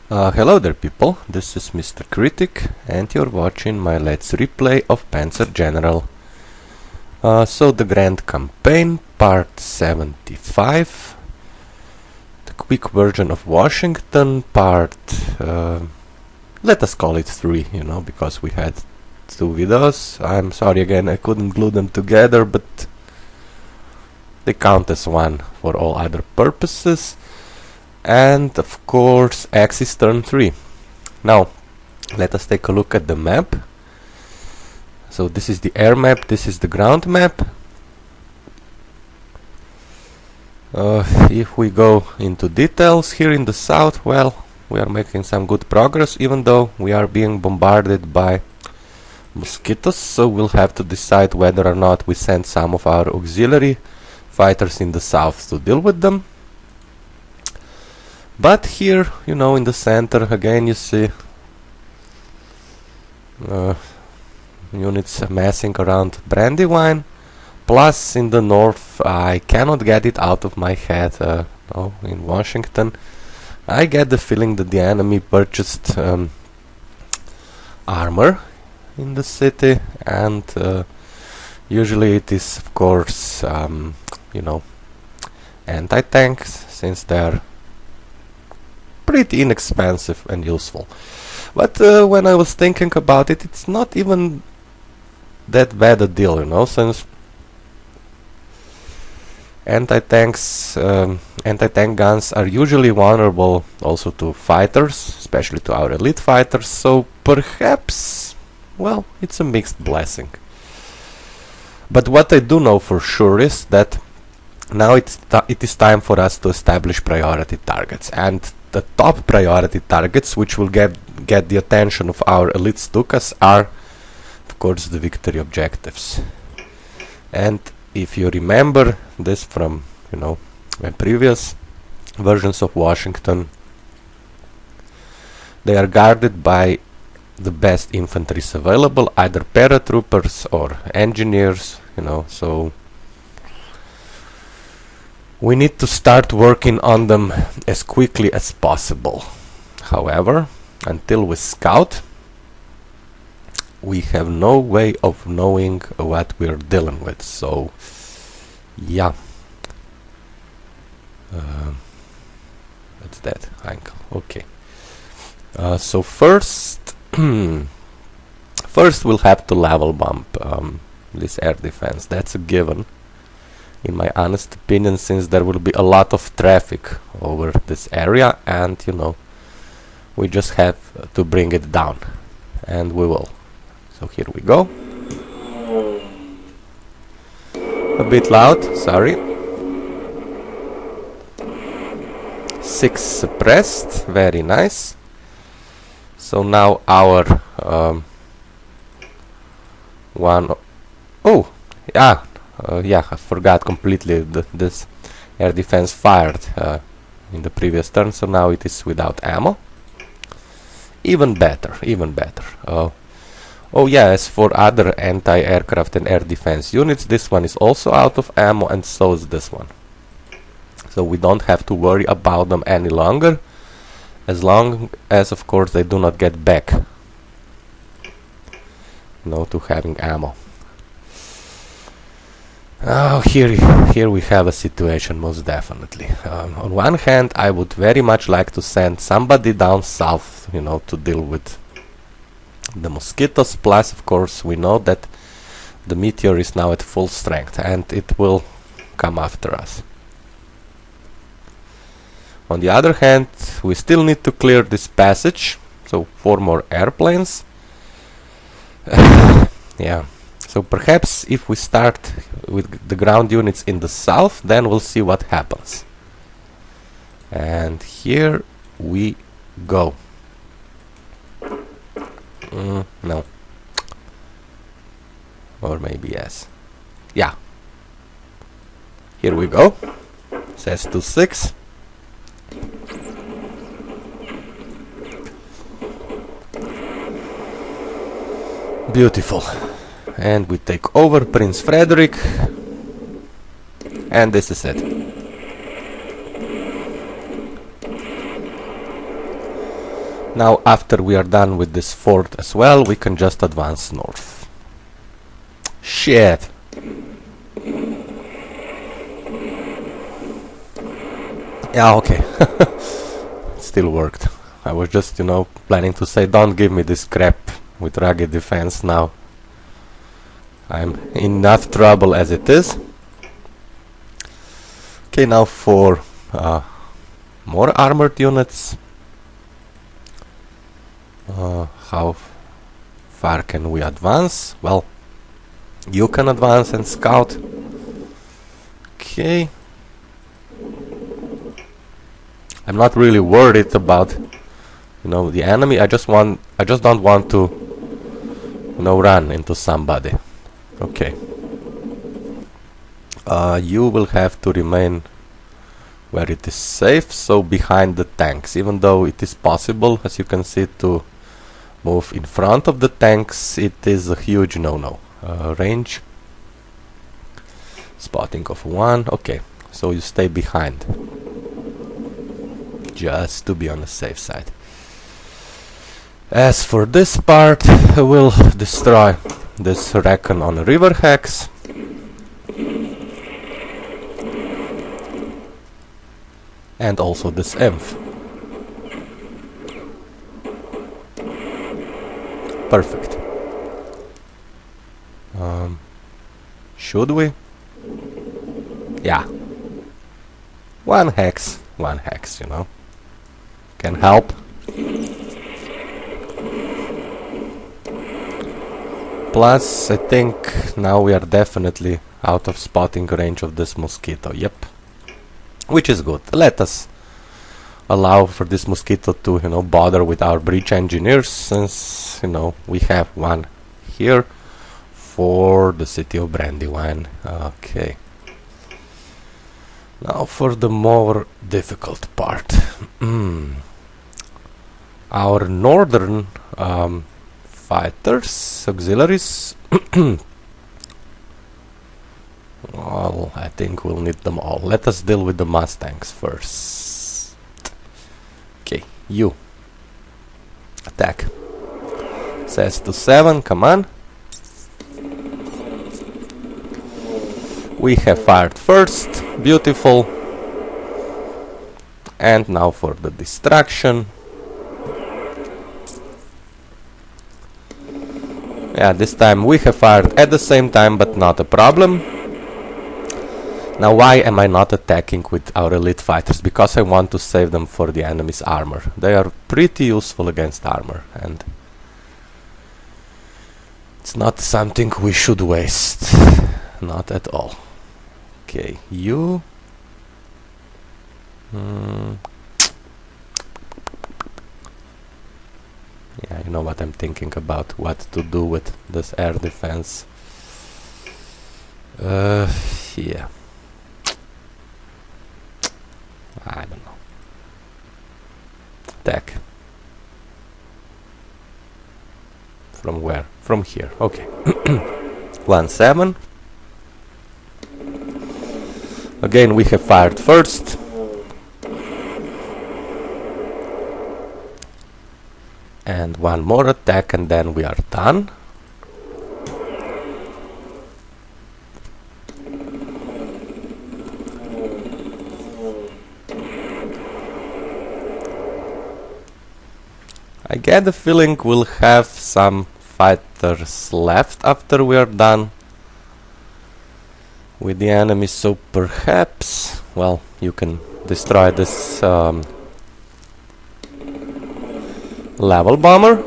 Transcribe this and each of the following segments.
Hello there people, this is MrKritik and you're watching my Let's Replay of Panzer General. So the Grand Campaign, part 75, the quick version of Washington, part, let us call it 3, because we had 2 videos. I'm sorry again, I couldn't glue them together, but they count as one for all other purposes. And of course Axis turn 3. Now let us take a look at the map. So this is the air map, this is the ground map. If we go into details here in the south, well, we are making some good progress, even though we are being bombarded by mosquitoes, so we'll have to decide whether or not we send some of our auxiliary fighters in the south to deal with them. But here, in the center, again you see units amassing around Brandywine. Plus, in the north, I cannot get it out of my head, in Washington, I get the feeling that the enemy purchased armor in the city, and usually it is, of course, anti-tanks, since they are pretty inexpensive and useful. But when I was thinking about it, it's not even that bad a deal, since anti-tank guns are usually vulnerable also to fighters, especially to our elite fighters, so perhaps, well, it's a mixed blessing. But what I do know for sure is that now it is time for us to establish priority targets, and the top priority targets, which will get the attention of our elite Stukas, are, of course, the victory objectives. And if you remember this from, my previous versions of Washington, they are guarded by the best infantries available, either paratroopers or engineers, so we need to start working on them as quickly as possible. However, until we scout, we have no way of knowing what we're dealing with, so yeah. What's that? Ankle. Okay. So first we'll have to level bump this air defense. That's a given, in my honest opinion, since there will be a lot of traffic over this area, and we just have to bring it down, and we will. So here we go. A bit loud, sorry. 6 suppressed, very nice. So now our I forgot completely this air defense fired in the previous turn, so now it is without ammo. Even better, even better. Oh yeah, as for other anti-aircraft and air defense units, this one is also out of ammo, and so is this one. So we don't have to worry about them any longer, as long as, of course, they do not get back to having ammo. Oh, here we have a situation, most definitely. On one hand, I would very much like to send somebody down south, to deal with the mosquitoes. Plus, of course, we know that the meteor is now at full strength, and it will come after us. On the other hand, we still need to clear this passage, so 4 more airplanes. Yeah. So perhaps if we start with the ground units in the south, then we'll see what happens. And here we go. No. Or maybe yes. Yeah. Here we go. Says 2-6. Beautiful. And we take over Prince Frederick, and this is it. Now after we are done with this fort as well, we can just advance north. Shit! Yeah, okay. Still worked. I was just, you know, planning to say, don't give me this crap with rugged defense now. I'm in enough trouble as it is. Okay, now for more armored units. How far can we advance? Well, you can advance and scout. Okay. I'm not really worried about, you know, the enemy. I just don't want to, you know, run into somebody. Okay. You will have to remain where it is safe, so behind the tanks. Even though it is possible, as you can see, to move in front of the tanks, it is a huge no-no. Range. Spotting of 1. Okay, so you stay behind. Just to be on the safe side. As for this part, we'll destroy this Recon on river hex. And also this Inf. Perfect. Should we? Yeah. One hex, you know. Can help. Plus, I think now we are definitely out of spotting range of this mosquito. Yep. Which is good. Let us allow for this mosquito to, you know, bother with our breach engineers, since, you know, we have one here for the city of Brandywine. Okay. Now for the more difficult part. Our northern fighters, auxiliaries. Well, I think we'll need them all. Let us deal with the Mustangs first. Okay, you. Attack. Says to 7, come on. We have fired first. Beautiful. And now for the distraction. Yeah, this time we have fired at the same time, but not a problem. Now why am I not attacking with our elite fighters? Because I want to save them for the enemy's armor. They are pretty useful against armor, and it's not something we should waste. Not at all. Okay, you... Yeah, you know what I'm thinking about, what to do with this air defense. Yeah. I don't know. Attack. From where? From here. Okay. 1-7. Again, we have fired first. And one more attack, and then we are done. I get the feeling we'll have some fighters left after we are done with the enemy, so perhaps, well, you can destroy this level bomber,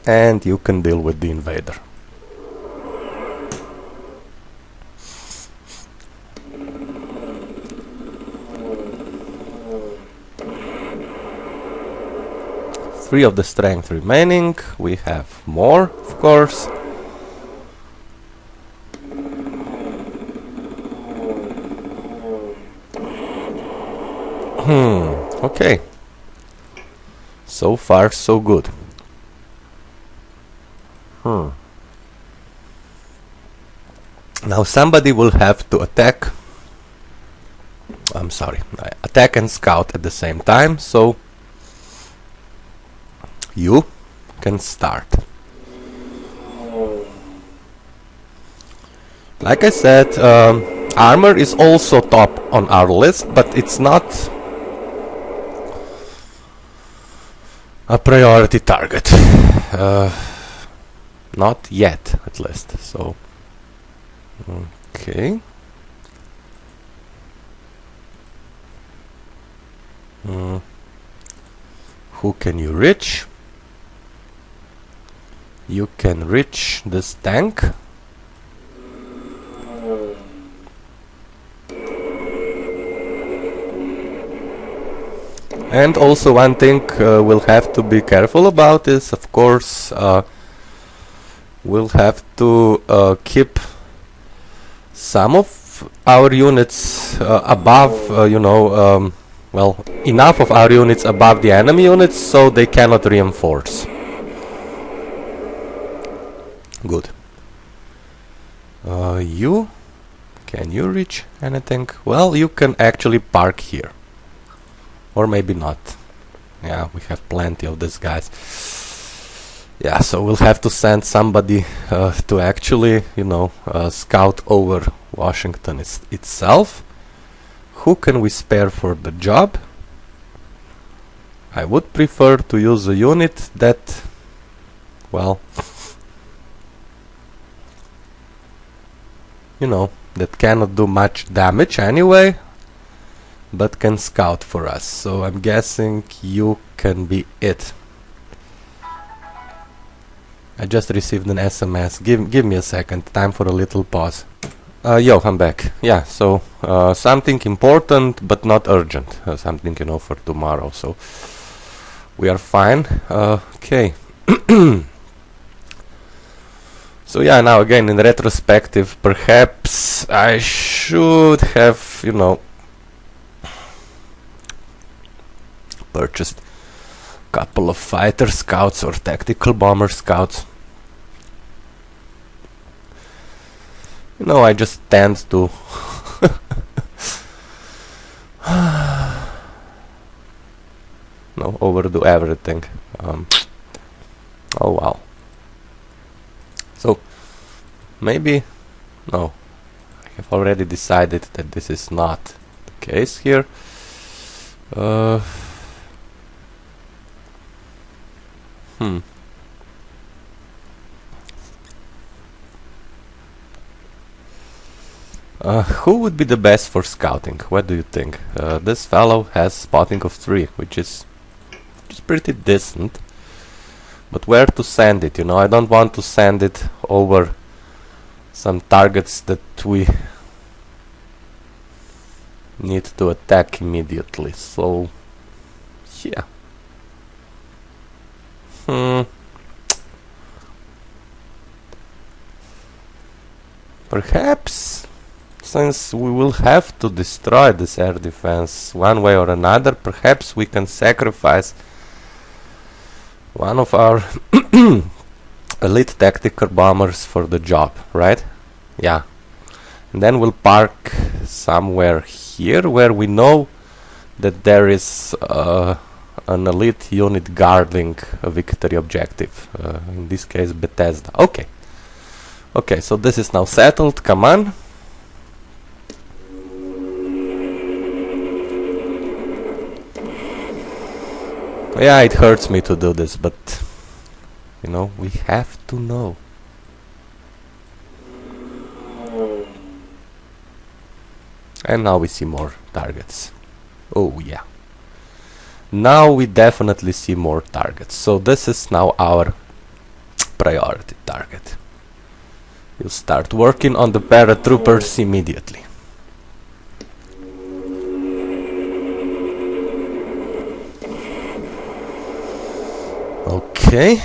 and you can deal with the invader. Three of the strength remaining. We have more, of course. Okay. So far, so good. Now somebody will have to attack I'm sorry, attack and scout at the same time, so you can start. Like I said, armor is also top on our list, but it's not a priority target. Not yet, at least. So, okay. Who can you reach? You can reach this tank. And also one thing we'll have to be careful about is, of course, we'll have to keep some of our units above, well, enough of our units above the enemy units so they cannot reinforce. Good. Can you reach anything? Well, you can actually park here. Or maybe not. Yeah, we have plenty of these guys. Yeah, so we'll have to send somebody to actually, scout over Washington itself. Who can we spare for the job? I would prefer to use a unit that, well, that cannot do much damage anyway, but can scout for us. So I'm guessing you can be it. I just received an SMS. Give me a second. Time for a little pause. Yo, I'm back. Yeah, so something important but not urgent. Something, for tomorrow. So we are fine. Okay. So yeah, now again in retrospective, perhaps I should have, purchased a couple of fighter scouts or tactical bomber scouts. I just tend to overdo everything. Oh wow. So maybe no, I have already decided that this is not the case here. Who would be the best for scouting? What do you think? This fellow has spotting of 3, which is pretty decent. But where to send it? I don't want to send it over some targets that we need to attack immediately. So, yeah. Perhaps, since we will have to destroy this air defense one way or another, perhaps we can sacrifice one of our elite tactical bombers for the job, right? Yeah. And then we'll park somewhere here where we know that there is an elite unit guarding a victory objective. In this case, Bethesda. Okay. Okay, so this is now settled. Come on. Yeah, it hurts me to do this, but we have to know. And now we see more targets. Oh yeah. Now we definitely see more targets. So this is now our priority target. We'll start working on the paratroopers immediately. Okay.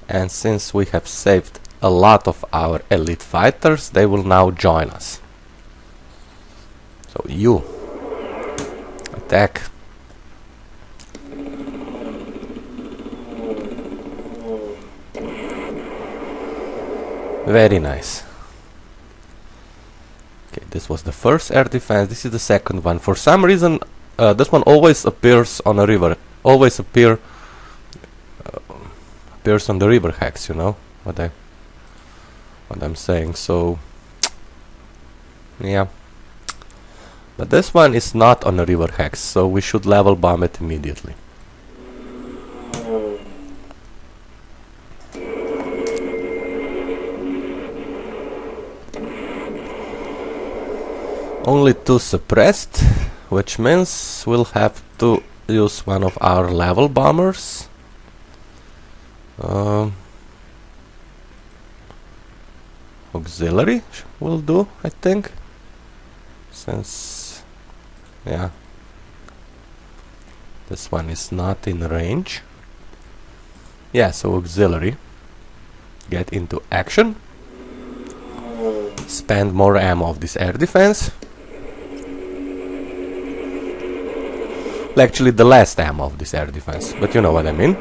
And since we have saved a lot of our elite fighters, they will now join us. So you attack. Very nice. Okay, this was the first air defense. This is the second one. For some reason, this one always appears on a river. Always appears on the river hacks. You know what I'm saying. So yeah, but this one is not on a river hacks, so we should level bomb it immediately. Only 2 suppressed, which means we'll have to use one of our level bombers. Auxiliary will do, I think, since yeah, this one is not in range. Yeah, so auxiliary, get into action, spend more ammo of this air defense. Actually, the last ammo of this air defense, but you know what I mean.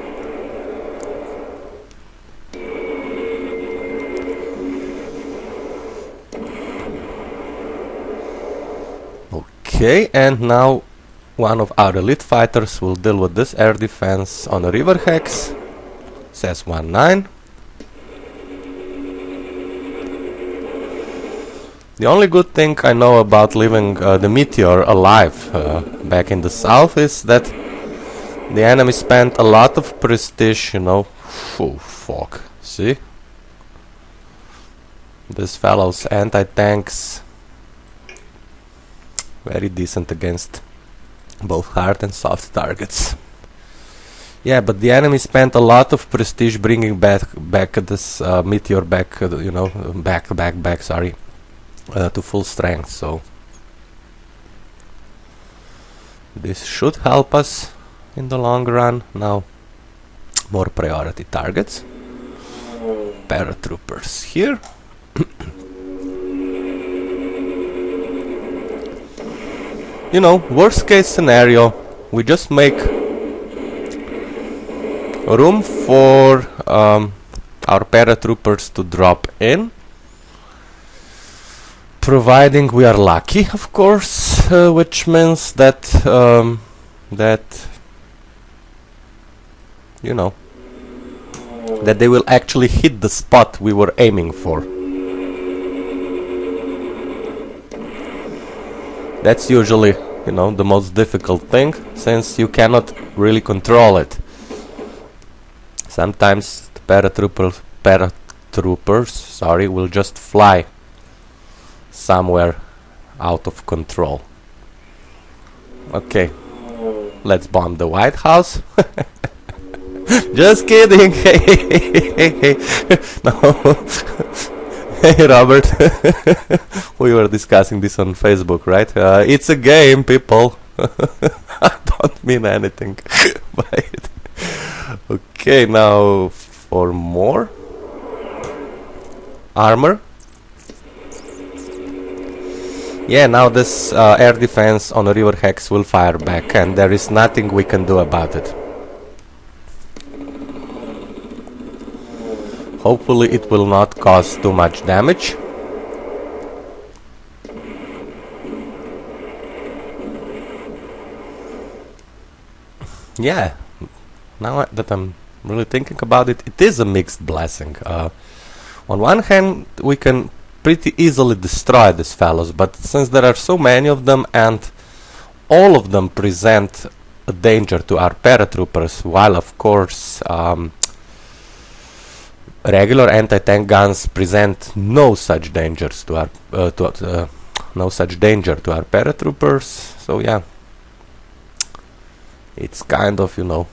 Okay, and now one of our elite fighters will deal with this air defense on a river hex. Says 1-9. The only good thing I know about leaving the meteor alive back in the south is that the enemy spent a lot of prestige, you know. Oh, fuck. See? This fellow's anti-tanks very decent against both hard and soft targets. Yeah, but the enemy spent a lot of prestige bringing back this meteor back, you know, back, sorry. To full strength, so this should help us in the long run. Now, more priority targets. Paratroopers here. You know, worst case scenario, we just make room for our paratroopers to drop in. Providing we are lucky, of course, which means that you know, that they will actually hit the spot we were aiming for. That's usually, you know, the most difficult thing, since you cannot really control it. Sometimes the paratroopers, sorry, will just fly somewhere out of control. Okay, let's bomb the White House. Just kidding. Hey. No. Hey Robert. We were discussing this on Facebook, right? It's a game, people. I don't mean anything by it. Okay, now for more armor. Yeah, now this air defense on the river hex will fire back, and there is nothing we can do about it. Hopefully it will not cause too much damage. Yeah, now that I'm really thinking about it, it is a mixed blessing. On one hand, we can pretty easily destroy these fellows, but since there are so many of them and all of them present a danger to our paratroopers, while of course regular anti-tank guns present no such dangers to our paratroopers. So yeah, it's kind of, you know,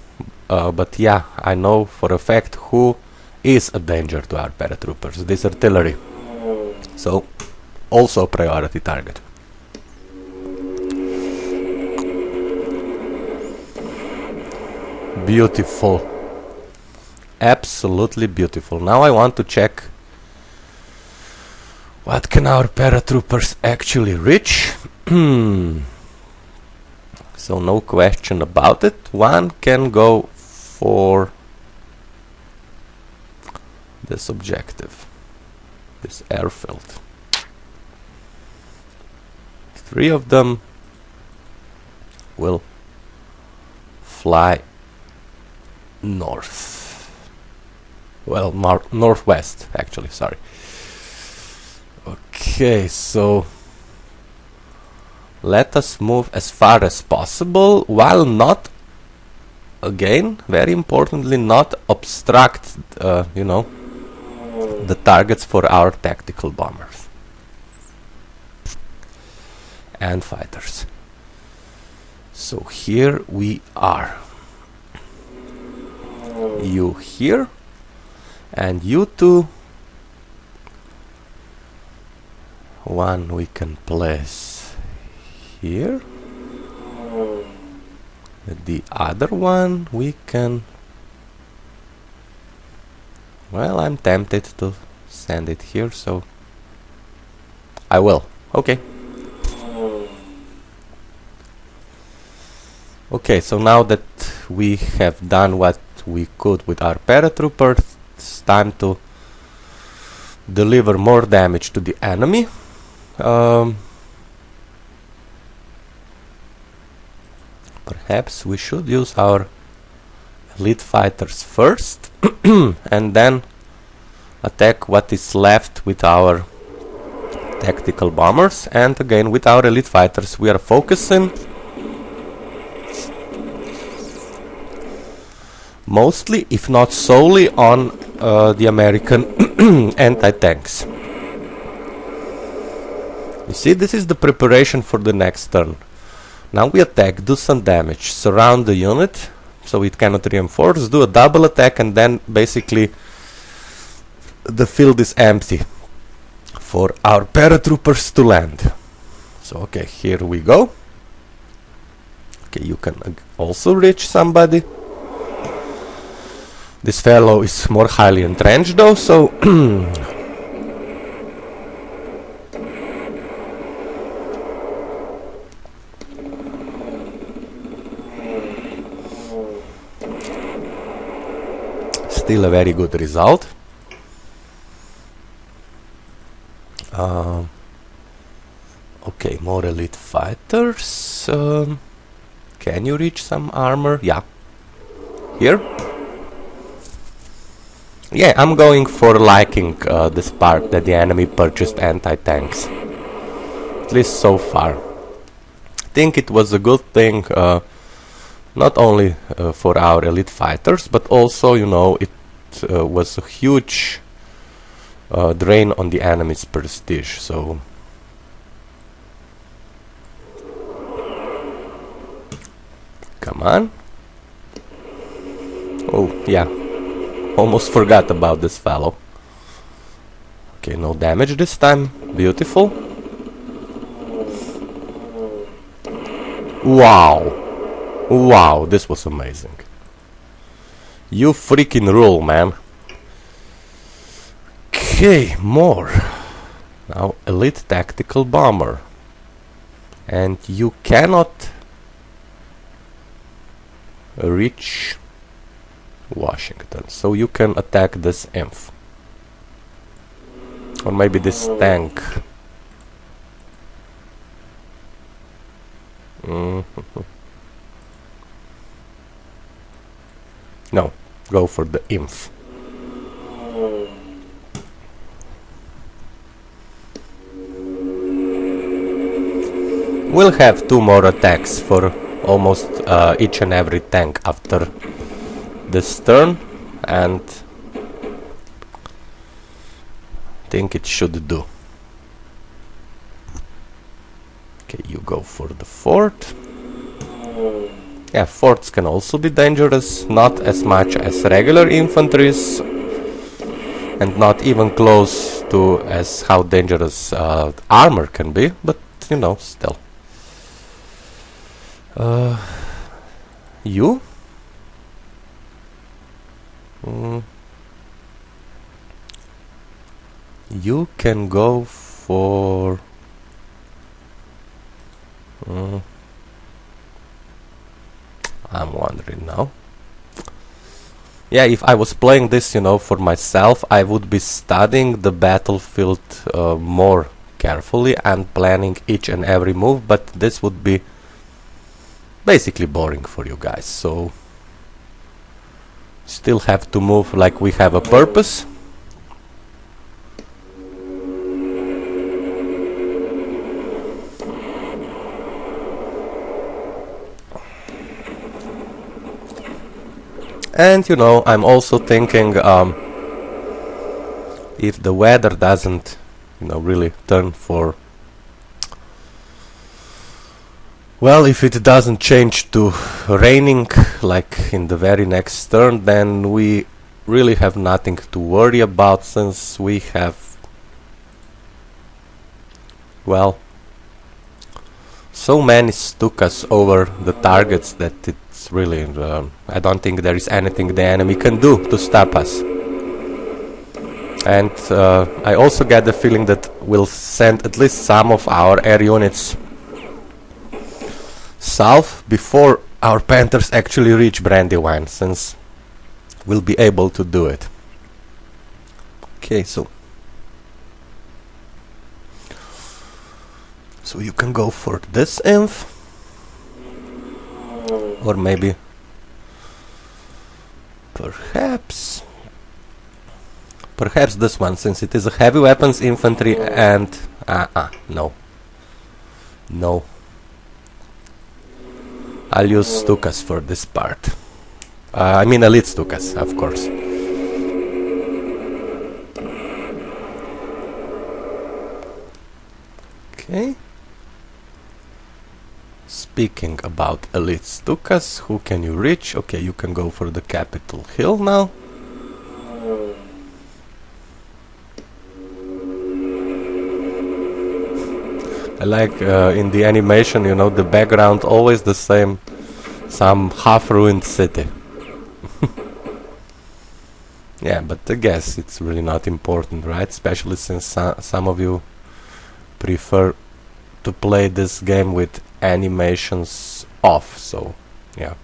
but yeah, I know for a fact who is a danger to our paratroopers. This artillery. So, also priority target. Beautiful. Absolutely beautiful. Now I want to check what can our paratroopers actually reach. So no question about it. One can go for this objective. This airfield. 3 of them will fly north. Well, northwest, actually, sorry. Okay, so let us move as far as possible, while not, again, very importantly, not obstruct, you know, the targets for our tactical bombers and fighters. So here we are. You here, and you two. One we can place here. The other one we can... Well, I'm tempted to send it here, so I will. Okay. Okay, so now that we have done what we could with our paratroopers, it's time to deliver more damage to the enemy. Perhaps we should use our elite fighters first and then attack what is left with our tactical bombers. And again, with our elite fighters we are focusing mostly, if not solely, on the American anti-tanks. You see, this is the preparation for the next turn. Now we attack, do some damage, surround the unit so it cannot reinforce, do a double attack, and then basically the field is empty for our paratroopers to land. So okay, here we go. Okay, you can also reach somebody. This fellow is more highly entrenched though, so still a very good result. Okay, more elite fighters. Can you reach some armor? Yeah. Here? Yeah, I'm going for liking this part that the enemy purchased anti-tanks. At least so far. I think it was a good thing, not only for our elite fighters, but also, you know, it was a huge drain on the enemy's prestige. So come on. Oh, yeah. Almost forgot about this fellow. Okay, no damage this time. Beautiful. Wow. Wow, this was amazing. You freaking rule, man. Okay, more. Now, elite tactical bomber. And you cannot reach Washington, so you can attack this inf, or maybe this tank. No, go for the inf. We'll have 2 more attacks for almost each and every tank after this turn, and I think it should do. Okay, you go for the fort. Yeah, forts can also be dangerous, not as much as regular infantries, and not even close to as how dangerous armor can be, but you know, still. You? You can go for... I'm wondering now. Yeah, if I was playing this, you know, for myself, I would be studying the battlefield more carefully and planning each and every move, but this would be basically boring for you guys. So still have to move like we have a purpose. And you know, I'm also thinking if the weather doesn't, you know, really turn for, well, if it doesn't change to raining like in the very next turn, then we really have nothing to worry about, since we have, well, so many Stukas over the targets that it's really, I don't think there is anything the enemy can do to stop us. And I also get the feeling that we'll send at least some of our air units south before our Panthers actually reach Brandywine, since we'll be able to do it. Okay, so you can go for this inf, or maybe perhaps this one, since it is a heavy weapons infantry. And no, I'll use Stukas for this part. I mean elite Stukas, of course. Okay. Speaking about elite Stukas, who can you reach? Okay, you can go for the Capitol Hill now. I like in the animation, you know, the background always the same, some half-ruined city. Yeah, but I guess it's really not important, right? Especially since some of you prefer to play this game with animations off, so yeah.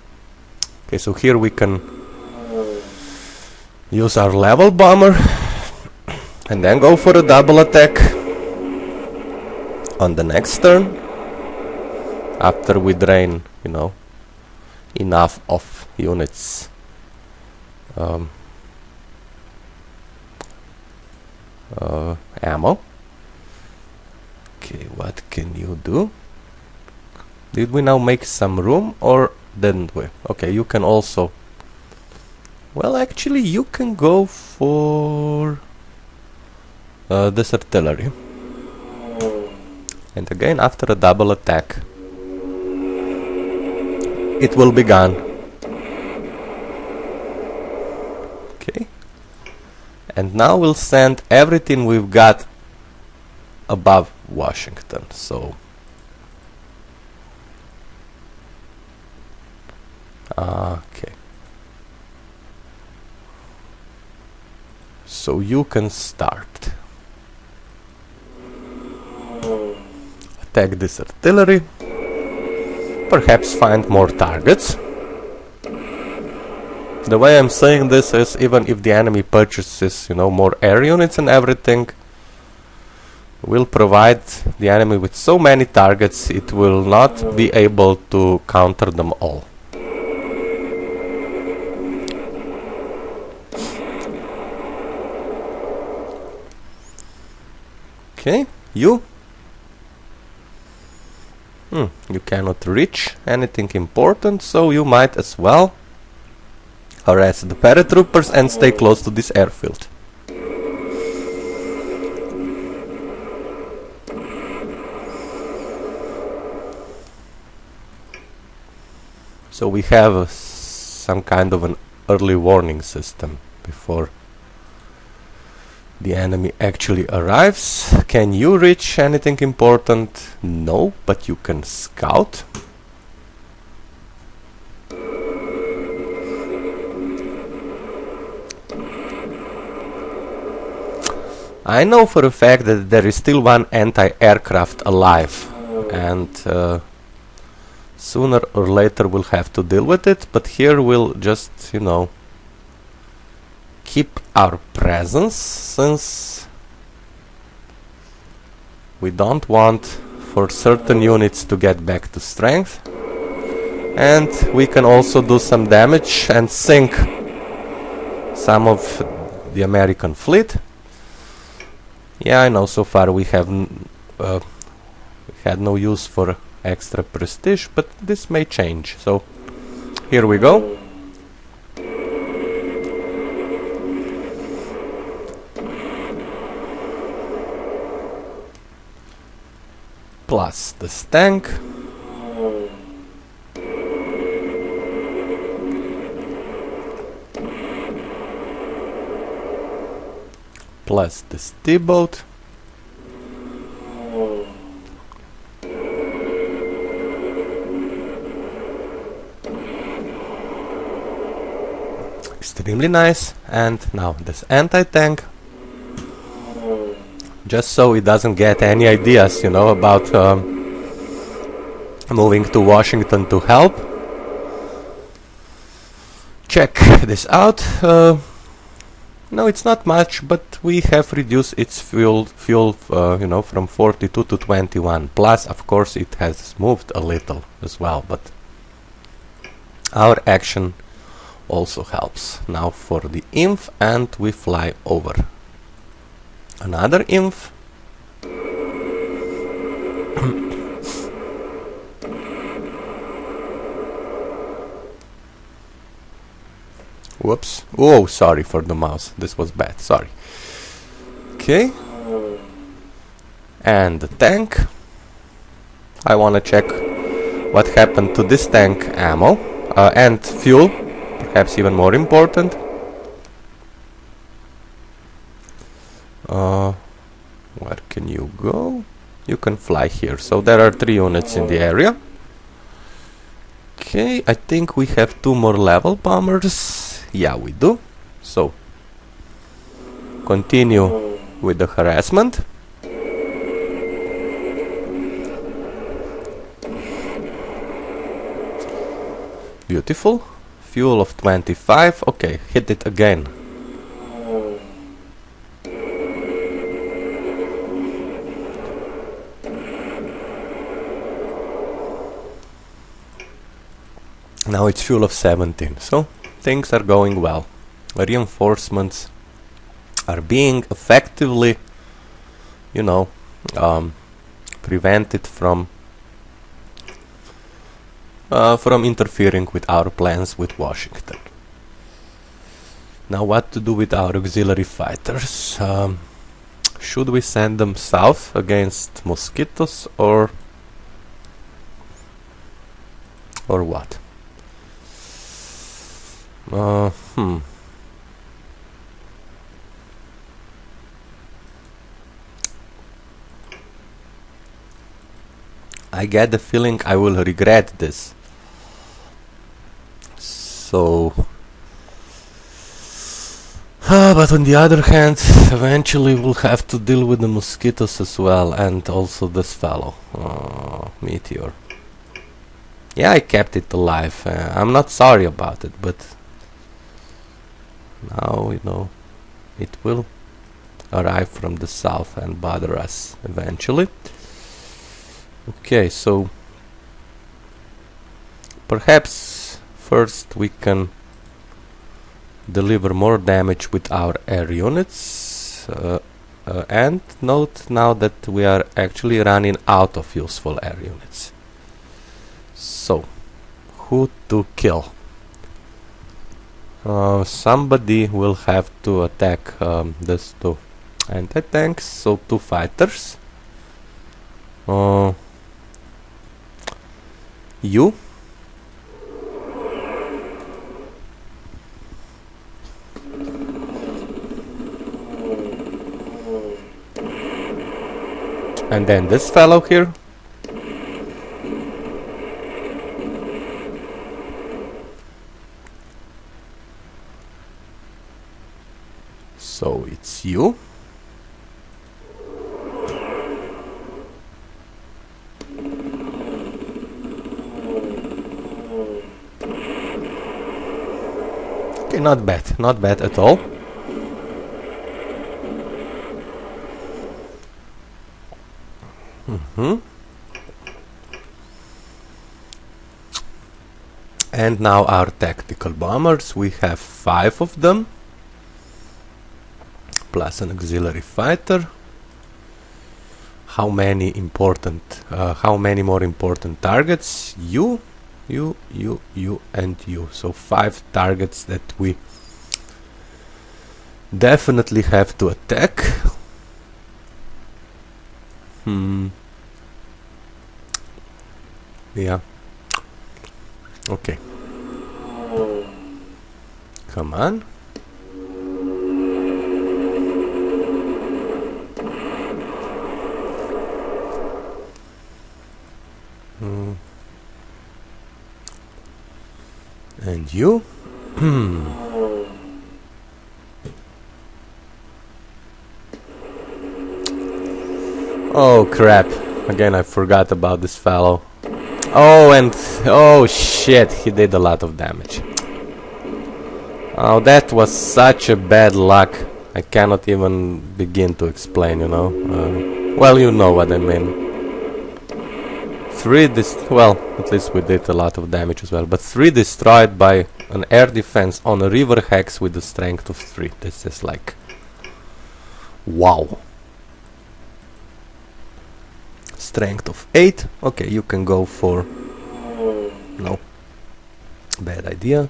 Okay, so here we can use our level bomber and then go for a double attack on the next turn, after we drain, you know, enough of units. Ammo. Okay, what can you do? Did we now make some room, or didn't we? Okay, you can also, well, actually you can go for this artillery. And again, after a double attack, it will be gone. Okay. And now we'll send everything we've got above Washington. So okay. So you can start. Attack this artillery. Perhaps find more targets. The way I'm saying this is, even if the enemy purchases, you know, more air units and everything, we'll provide the enemy with so many targets it will not be able to counter them all. Okay, you cannot reach anything important, so you might as well harass the paratroopers and stay close to this airfield. So we have some kind of an early warning system before the enemy actually arrives. Can you reach anything important? No, but you can scout. I know for a fact that there is still one anti-aircraft alive, and sooner or later we'll have to deal with it, but here we'll just, you know, keep our presence, since We don't want for certain units to get back to strength. And we can also do some damage and sink some of the American fleet. Yeah, I know, so far we have had no use for extra prestige, but this may change. So here we go. Plus this tank. Plus this T-boat. Extremely nice. And now this anti-tank. Just so it doesn't get any ideas, you know, about moving to Washington to help. Check this out. No, it's not much, but we have reduced its fuel, you know, from 42 to 21. Plus, of course, it has moved a little as well, but our action also helps. Now for the inf, and we fly over. Another inf. Whoops. Oh, sorry for the mouse. This was bad. Sorry. Okay. And the tank. I want to check what happened to this tank ammo and fuel. Perhaps even more important. Where can you go? You can fly here. So there are 3 units in the area. Okay, I think we have 2 more level bombers. Yeah, we do. So, continue with the harassment. Beautiful. Fuel of 25. Okay, hit it again. Now it's fuel of 17. So, things are going well. Reinforcements are being effectively, you know, prevented from interfering with our plans with Washington. Now what to do with our auxiliary fighters? Should we send them south against mosquitoes or what? I get the feeling I will regret this. So, but on the other hand, eventually we'll have to deal with the mosquitoes as well, and also this fellow, Meteor. Yeah, I kept it alive. I'm not sorry about it, but now, you know, it will arrive from the south and bother us eventually. Okay, so perhaps first we can deliver more damage with our air units, and note now that we are actually running out of useful air units. So, who to kill? Somebody will have to attack these 2 anti-tanks, so 2 fighters. You? And then this fellow here. So it's you. Okay, not bad at all. And now our tactical bombers, we have 5 of them, plus an auxiliary fighter. How many more important targets? You, and you. So 5 targets that we definitely have to attack. Yeah. Okay. Come on. And you? Oh crap. Again, I forgot about this fellow. Oh, and oh shit, he did a lot of damage. Oh, that was such a bad luck. I cannot even begin to explain, you know. Well, you know what I mean. 3 well, at least we did a lot of damage as well, but 3 destroyed by an air defense on a river hex with a strength of 3. This is like... wow. Strength of 8. Okay, you can go for... no. Bad idea.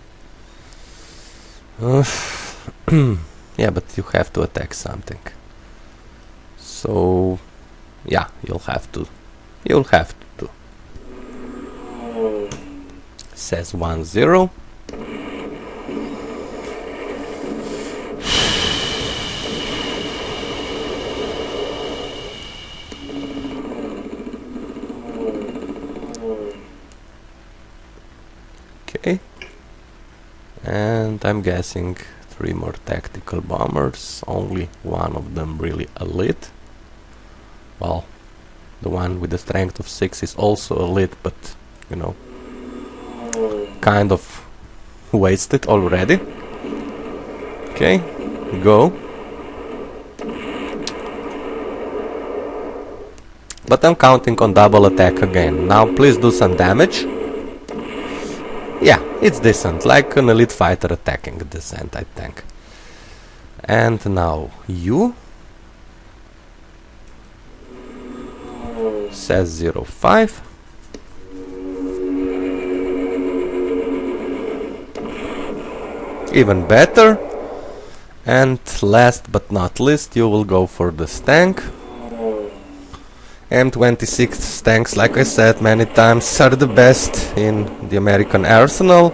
Yeah, but you have to attack something. So... yeah, you'll have to. Says 1-0. Okay. And I'm guessing 3 more tactical bombers, only one of them really elite. Well, the one with the strength of 6 is also elite, but, you know, kind of wasted already. Okay, go. But I'm counting on double attack again. Now please do some damage. Yeah, it's decent, like an elite fighter attacking decent, I think. And now you. Says 0-5. Even better. And last but not least, you will go for this tank. M26 tanks, like I said many times, are the best in the American arsenal.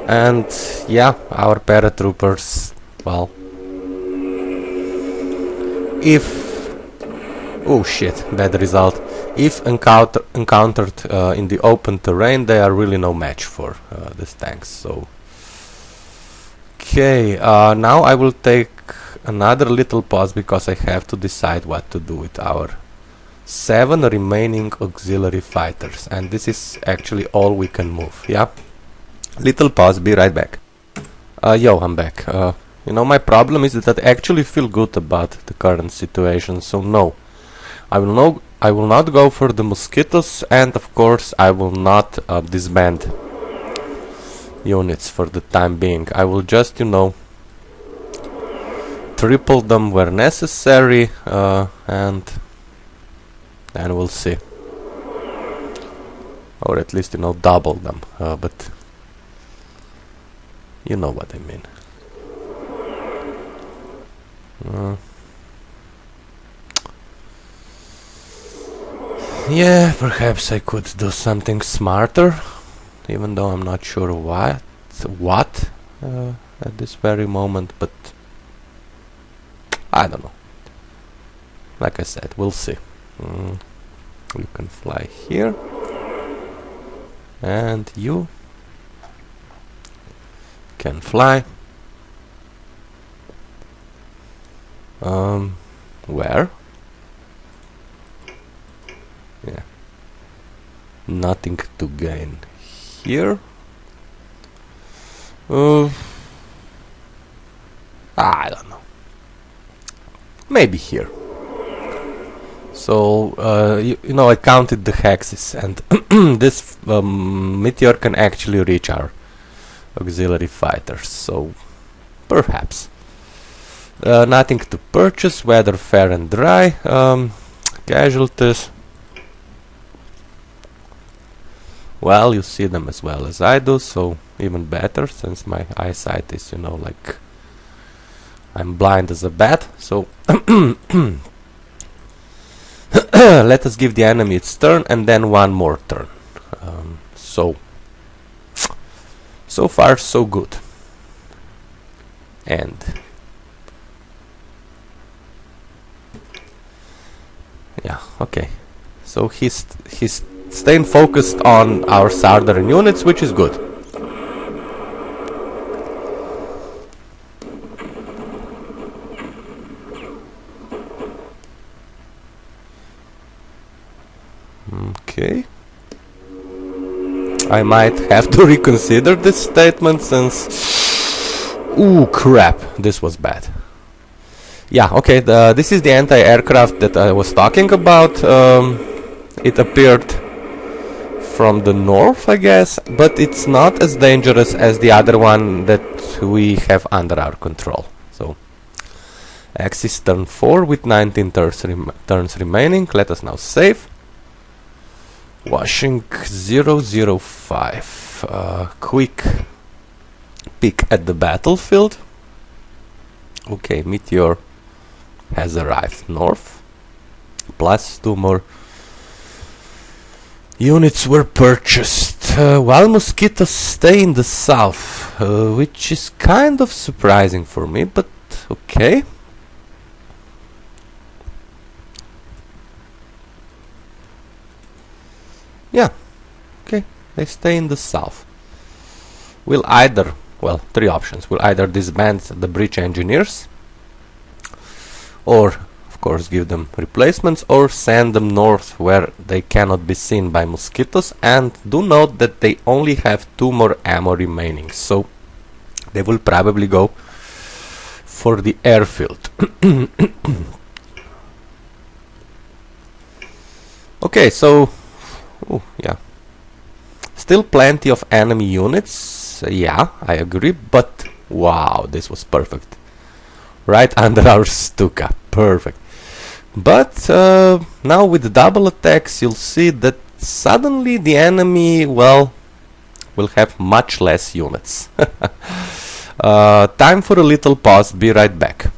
And yeah, our paratroopers, well, if... oh shit, bad result. If encountered in the open terrain, they are really no match for these tanks. So, okay, now I will take another little pause because I have to decide what to do with our 7 remaining auxiliary fighters, and this is actually all we can move. Yeah, little pause, be right back. Yo, I'm back. You know, my problem is that I actually feel good about the current situation, so no, I will not go for the mosquitoes, and of course I will not disband units for the time being. I will just, you know, triple them where necessary, and we'll see. Or at least, you know, double them, but you know what I mean. Yeah, perhaps I could do something smarter, even though I'm not sure what at this very moment, but I don't know. Like I said, we'll see. You can fly here, and you can fly. Where? Yeah. Nothing to gain here. I don't know. Maybe here. So you know, I counted the hexes, and this meteor can actually reach our auxiliary fighters, so perhaps. Nothing to purchase, weather fair and dry. Casualties, well, you see them as well as I do, so even better, since my eyesight is, you know, like, I'm blind as a bat. So let us give the enemy its turn and then one more turn. So far so good. And yeah, okay. So he's staying focused on our southern units, which is good. Okay. I might have to reconsider this statement, since... Ooh, crap, this was bad. Yeah, okay, this is the anti-aircraft that I was talking about. It appeared from the north, I guess, but it's not as dangerous as the other one that we have under our control. So, Axis turn 4 with 19 turns remaining. Let us now save. Washing 005. Quick peek at the battlefield. Okay, Meteor has arrived north. Plus 2 more units were purchased, while mosquitoes stay in the south, which is kind of surprising for me, but okay. Yeah, okay, they stay in the south. We'll either, well, 3 options. We'll either disband the breach engineers, or of course give them replacements, or send them north where they cannot be seen by mosquitoes. And do note that they only have 2 more ammo remaining, so they will probably go for the airfield. Okay, so yeah, still plenty of enemy units. Yeah, I agree, but wow, this was perfect. Right under our Stuka, perfect. But now with the double attacks, you'll see that suddenly the enemy, well, will have much less units. Time for a little pause, be right back.